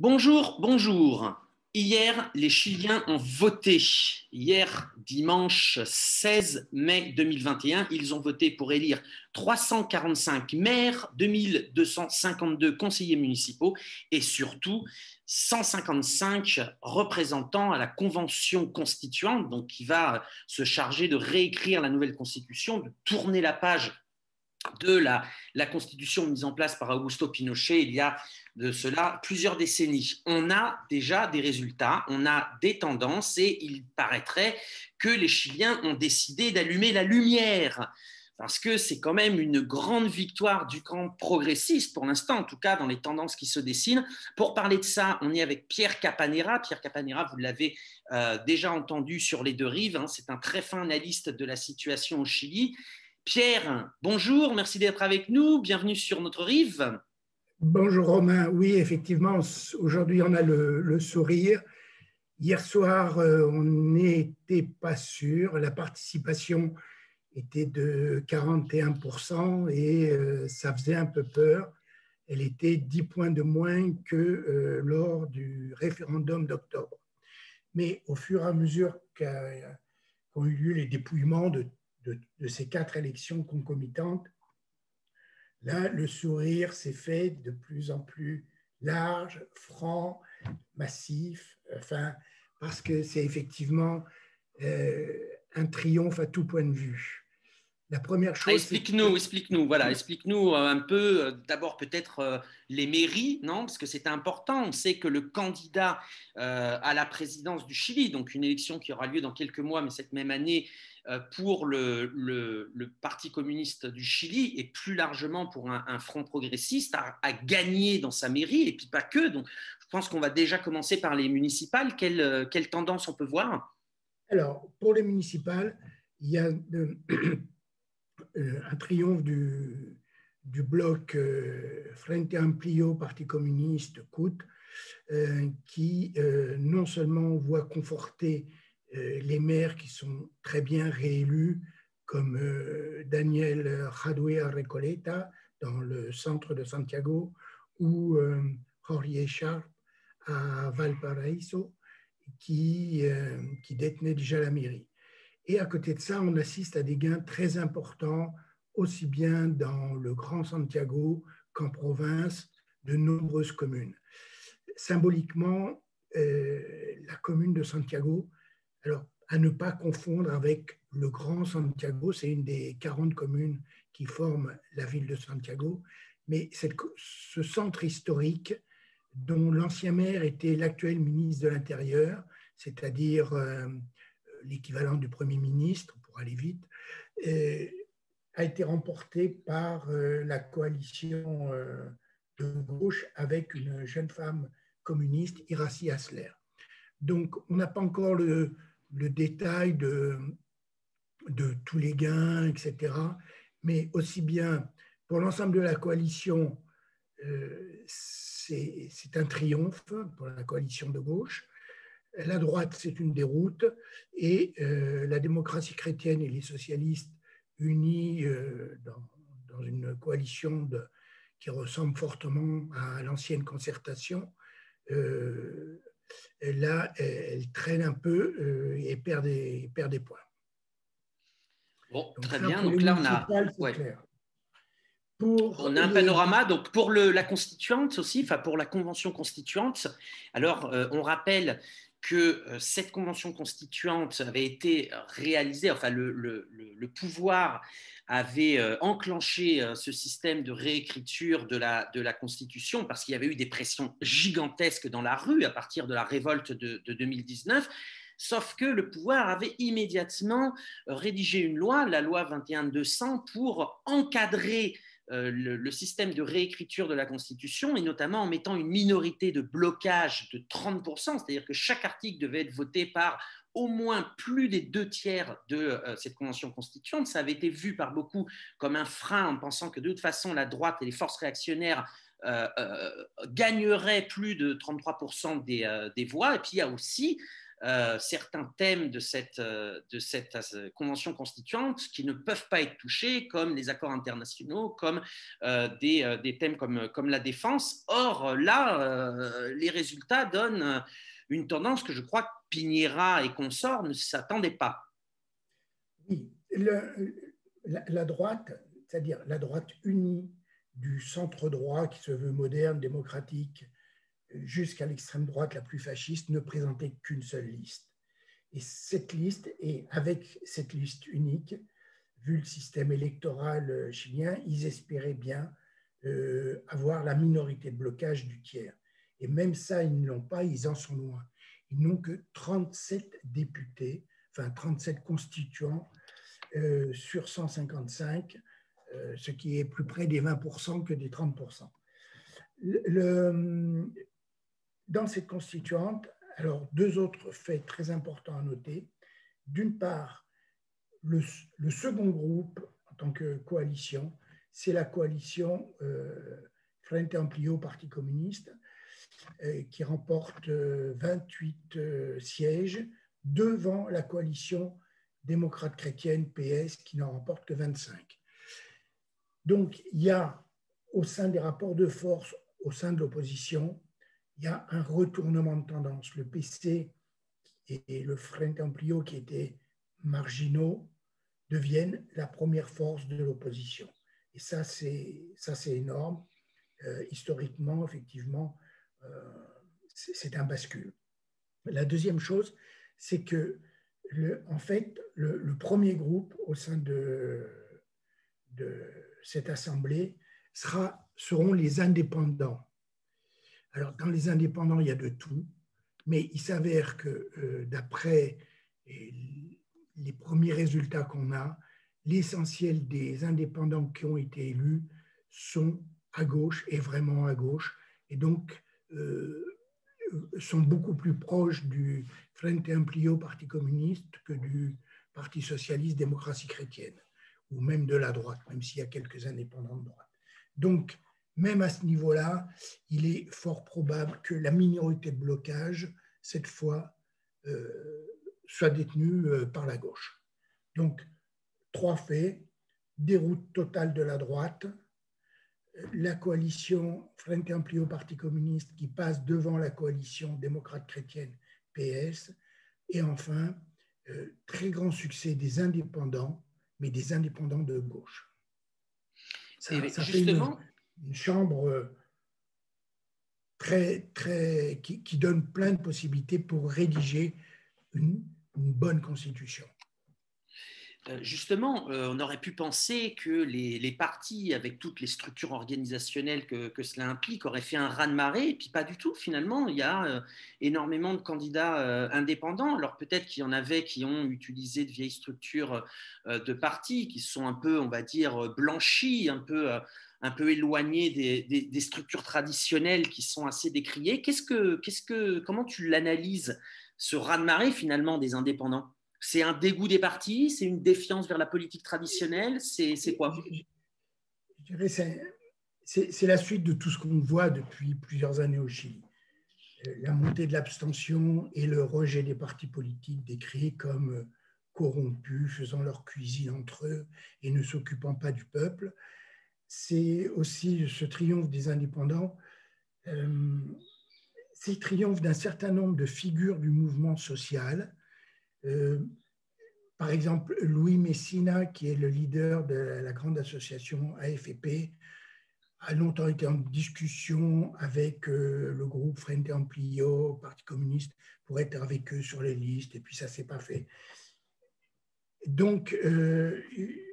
Bonjour, bonjour. Hier, les Chiliens ont voté. Hier, dimanche 16 mai 2021, ils ont voté pour élire 345 maires, 2252 conseillers municipaux et surtout 155 représentants à la convention constituante, donc qui va se charger de réécrire la nouvelle constitution, de tourner la page de la constitution mise en place par Augusto Pinochet il y a de cela plusieurs décennies. On a déjà des résultats, on a des tendances et il paraîtrait que les Chiliens ont décidé d'allumer la lumière parce que c'est quand même une grande victoire du camp progressiste pour l'instant, en tout cas dans les tendances qui se dessinent. Pour parler de ça, on est avec Pierre Capanera. Pierre Capanera, vous l'avez déjà entendu sur les deux rives, hein, c'est un très fin analyste de la situation au Chili. Pierre, bonjour, merci d'être avec nous, bienvenue sur notre rive. Bonjour Romain, oui effectivement, aujourd'hui on a le sourire. Hier soir, on n'était pas sûr, la participation était de 41% et ça faisait un peu peur. Elle était 10 points de moins que lors du référendum d'octobre. Mais au fur et à mesure qu'ont eu lieu les dépouillements de ces 4 élections concomitantes, là, le sourire s'est fait de plus en plus large, franc, massif, enfin, parce que c'est effectivement un triomphe à tout point de vue. La première chose, explique-nous un peu, d'abord peut-être les mairies, non? Parce que c'est important. On sait que le candidat à la présidence du Chili, donc une élection qui aura lieu dans quelques mois, mais cette même année, pour le Parti communiste du Chili et plus largement pour un front progressiste, a gagné dans sa mairie, et puis pas que. Donc je pense qu'on va déjà commencer par les municipales. Quelle tendance on peut voir? Alors, pour les municipales, il y a un triomphe du bloc Frente Amplio, Parti communiste, CUT, qui non seulement voit conforter les maires qui sont très bien réélus, comme Daniel Jadue Recoleta dans le centre de Santiago ou Jorge Sharp à Valparaíso, qui détenait déjà la mairie. Et à côté de ça, on assiste à des gains très importants, aussi bien dans le Grand Santiago qu'en province, de nombreuses communes. Symboliquement, la commune de Santiago, alors à ne pas confondre avec le Grand Santiago, c'est une des 40 communes qui forment la ville de Santiago, mais ce centre historique dont l'ancien maire était l'actuel ministre de l'Intérieur, c'est-à-dire l'équivalent du Premier ministre, pour aller vite, a été remporté par la coalition de gauche avec une jeune femme communiste, Iracy Asler. Donc, on n'a pas encore le détail de tous les gains, etc. Mais aussi bien pour l'ensemble de la coalition, c'est un triomphe pour la coalition de gauche. La droite, c'est une déroute, et la démocratie chrétienne et les socialistes unis dans une coalition qui ressemble fortement à l'ancienne concertation, là, elle traîne un peu et perd des points. Bon, donc très ça, bien. pour Donc les là, municipales, c'est clair. On a un panorama. Donc pour la constituante aussi, enfin pour la convention constituante, alors on rappelle que cette convention constituante avait été réalisée, enfin le pouvoir avait enclenché ce système de réécriture de la Constitution parce qu'il y avait eu des pressions gigantesques dans la rue à partir de la révolte de 2019. Sauf que le pouvoir avait immédiatement rédigé une loi, la loi 21-200, pour encadrer le système de réécriture de la Constitution, et notamment en mettant une minorité de blocage de 30%, c'est-à-dire que chaque article devait être voté par au moins plus des 2/3 de cette convention constituante. Ça avait été vu par beaucoup comme un frein, en pensant que de toute façon la droite et les forces réactionnaires gagneraient plus de 33% des voix. Et puis il y a aussi certains thèmes de cette convention constituante qui ne peuvent pas être touchés, comme les accords internationaux, comme des thèmes comme la défense. Or, là, les résultats donnent une tendance que je crois que Piñera et consorts ne s'attendaient pas. Oui, la droite, c'est-à-dire la droite unie du centre droit qui se veut moderne, démocratique, jusqu'à l'extrême droite la plus fasciste, ne présentait qu'une seule liste. Et cette liste, et avec cette liste unique, vu le système électoral chilien, ils espéraient bien avoir la minorité de blocage du tiers. Et même ça, ils ne l'ont pas, ils en sont loin. Ils n'ont que 37 députés, enfin 37 constituants sur 155, ce qui est plus près des 20% que des 30%. Dans cette constituante, alors deux autres faits très importants à noter. D'une part, le second groupe en tant que coalition, c'est la coalition Frente Amplio Parti communiste qui remporte 28 sièges devant la coalition démocrate chrétienne PS qui n'en remporte que 25. Donc il y a au sein des rapports de force, au sein de l'opposition, il y a un retournement de tendance. Le PC et le Frente Amplio qui étaient marginaux deviennent la première force de l'opposition. Et ça, c'est énorme. Historiquement, effectivement, c'est un bascule. La deuxième chose, c'est que, en fait, le premier groupe au sein de cette assemblée seront les indépendants. Alors, dans les indépendants, il y a de tout, mais il s'avère que, d'après les premiers résultats qu'on a, l'essentiel des indépendants qui ont été élus sont à gauche et vraiment à gauche, et donc sont beaucoup plus proches du Frente Amplio Parti communiste que du Parti socialiste démocratie chrétienne, ou même de la droite, même s'il y a quelques indépendants de droite. Donc, même à ce niveau-là, il est fort probable que la minorité de blocage, cette fois, soit détenue par la gauche. Donc, trois faits: déroute totale de la droite, la coalition Frente Amplio Parti communiste qui passe devant la coalition démocrate chrétienne PS, et enfin, très grand succès des indépendants, mais des indépendants de gauche. Ça fait une chambre qui donne plein de possibilités pour rédiger une bonne constitution. Justement, on aurait pu penser que les partis, avec toutes les structures organisationnelles que cela implique, auraient fait un raz-de-marée, et puis pas du tout. Finalement, il y a énormément de candidats indépendants. Alors peut-être qu'il y en avait qui ont utilisé de vieilles structures de partis, qui sont un peu, on va dire, blanchies, un peu éloignées des structures traditionnelles qui sont assez décriées. Comment tu l'analyses, ce raz-de-marée finalement des indépendants? C'est un dégoût des partis? C'est une défiance vers la politique traditionnelle? C'est quoi? Je dirais c'est la suite de tout ce qu'on voit depuis plusieurs années au Chili. La montée de l'abstention et le rejet des partis politiques décrits comme corrompus, faisant leur cuisine entre eux et ne s'occupant pas du peuple. C'est aussi ce triomphe des indépendants. C'est le triomphe d'un certain nombre de figures du mouvement social. Par exemple, Louis Messina, qui est le leader de la grande association AFP, a longtemps été en discussion avec le groupe Frente Amplio, Parti communiste, pour être avec eux sur les listes, et puis ça ne s'est pas fait. Donc,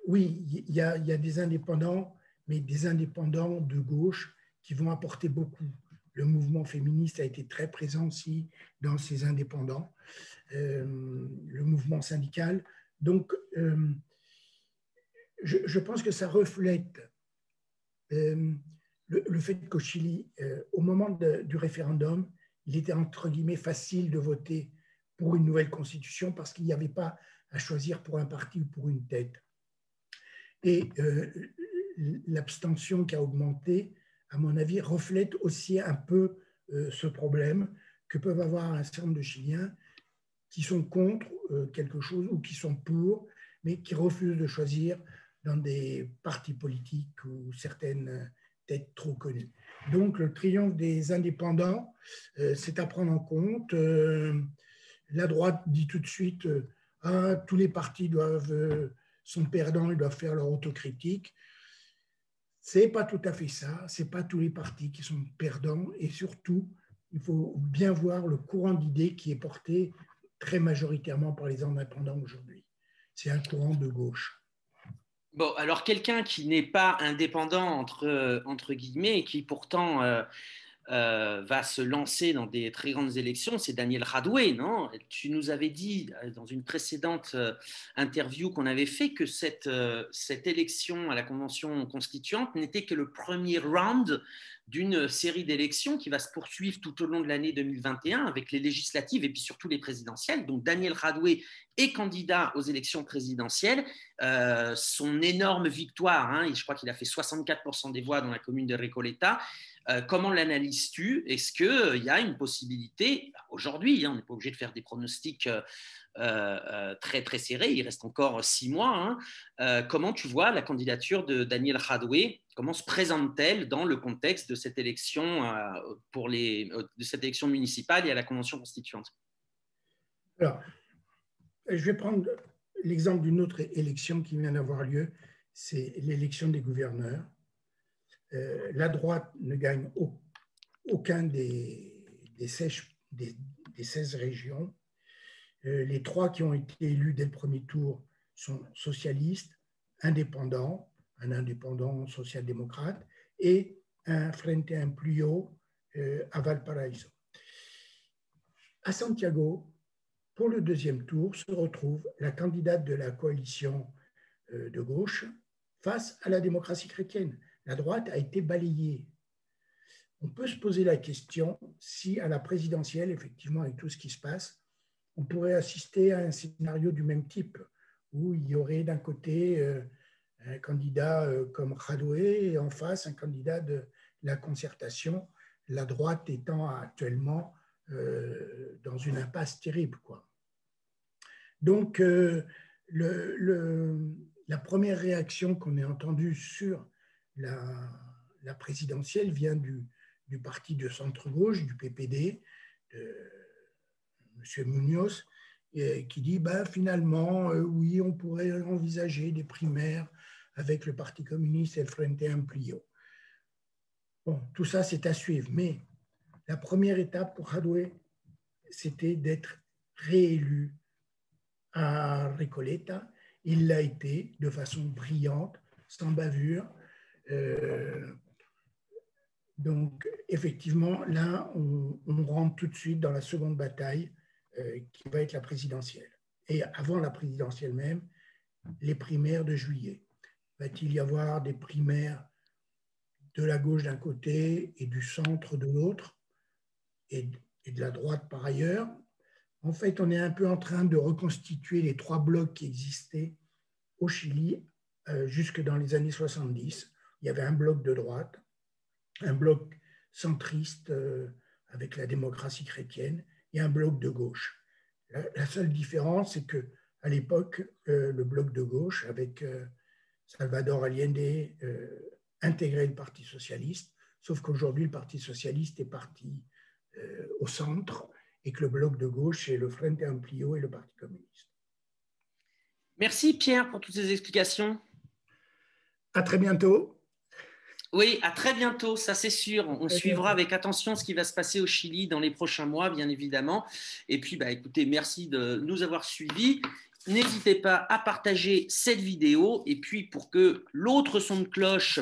oui, il y a des indépendants, mais des indépendants de gauche qui vont apporter beaucoup. Le mouvement féministe a été très présent aussi dans ces indépendants. Le mouvement syndical. Donc, je pense que ça reflète le fait qu'au Chili, au moment du référendum, il était entre guillemets facile de voter pour une nouvelle constitution parce qu'il n'y avait pas à choisir pour un parti ou pour une tête. Et l'abstention qui a augmenté, à mon avis, reflète aussi un peu ce problème que peuvent avoir un certain nombre de Chiliens qui sont contre quelque chose ou qui sont pour, mais qui refusent de choisir dans des partis politiques ou certaines têtes trop connues. Donc, le triomphe des indépendants, c'est à prendre en compte. La droite dit tout de suite tous les partis sont perdants, ils doivent faire leur autocritique. Ce n'est pas tout à fait ça. Ce n'est pas tous les partis qui sont perdants. Et surtout, il faut bien voir le courant d'idées qui est porté très majoritairement par les indépendants aujourd'hui. C'est un courant de gauche. Bon, alors quelqu'un qui n'est pas indépendant, entre guillemets, et qui pourtant va se lancer dans des très grandes élections, c'est Daniel Radoué, non? Tu nous avais dit dans une précédente interview qu'on avait fait que cette élection à la Convention constituante n'était que le premier round d'une série d'élections qui va se poursuivre tout au long de l'année 2021 avec les législatives et puis surtout les présidentielles. Donc Daniel Radoué est candidat aux élections présidentielles. Son énorme victoire, hein, je crois qu'il a fait 64% des voix dans la commune de Recoleta. Comment l'analyses-tu? Est-ce qu'il y a une possibilité, aujourd'hui, on n'est pas obligé de faire des pronostics très, très serrés, il reste encore 6 mois, hein, comment tu vois la candidature de Daniel Radoué? Comment se présente-t-elle dans le contexte de cette élection, de cette élection municipale et à la Convention constituante? Alors, je vais prendre l'exemple d'une autre élection qui vient d'avoir lieu, c'est l'élection des gouverneurs. La droite ne gagne aucun des 16 régions. Les 3 qui ont été élus dès le premier tour sont socialistes, indépendants, un indépendant social-démocrate et un Frente Amplio à Valparaiso. À Santiago, pour le deuxième tour, se retrouve la candidate de la coalition de gauche face à la démocratie chrétienne. La droite a été balayée. On peut se poser la question si à la présidentielle, effectivement, avec tout ce qui se passe, on pourrait assister à un scénario du même type, où il y aurait d'un côté un candidat comme Radoué et en face un candidat de la concertation, la droite étant actuellement dans une impasse terrible, quoi. Donc, la première réaction qu'on ait entendue sur la présidentielle vient du parti de centre-gauche, du PPD, de M. Munoz, qui dit finalement, oui, on pourrait envisager des primaires avec le Parti communiste et le Frente Amplio. Bon, tout ça, c'est à suivre. Mais la première étape pour Radoué, c'était d'être réélu à Recoleta. Il l'a été de façon brillante, sans bavure. Donc, effectivement, là, on rentre tout de suite dans la seconde bataille qui va être la présidentielle. Et avant la présidentielle même, les primaires de juillet. Va-t-il y avoir des primaires de la gauche d'un côté et du centre de l'autre, et de la droite par ailleurs? En fait, on est un peu en train de reconstituer les 3 blocs qui existaient au Chili jusque dans les années 70. Il y avait un bloc de droite, un bloc centriste avec la démocratie chrétienne et un bloc de gauche. La seule différence, c'est qu'à l'époque, le bloc de gauche, avec Salvador Allende, intégrait le Parti socialiste, sauf qu'aujourd'hui, le Parti socialiste est parti au centre et que le bloc de gauche, c'est le Frente Amplio et le Parti communiste. Merci Pierre pour toutes ces explications. À très bientôt. Oui, à très bientôt, ça c'est sûr. On suivra avec attention ce qui va se passer au Chili dans les prochains mois, bien évidemment. Et puis, écoutez, merci de nous avoir suivis. N'hésitez pas à partager cette vidéo. Et puis, pour que l'autre son de cloche,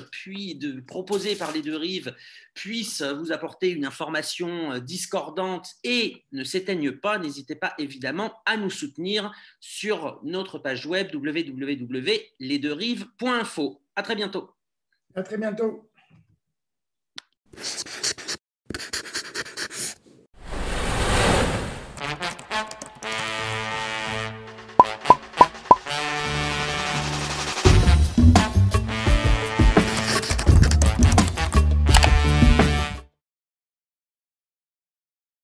proposé par les deux rives, puisse vous apporter une information discordante et ne s'éteigne pas, n'hésitez pas évidemment à nous soutenir sur notre page web www.lesdeuxrives.info. À très bientôt. À très bientôt.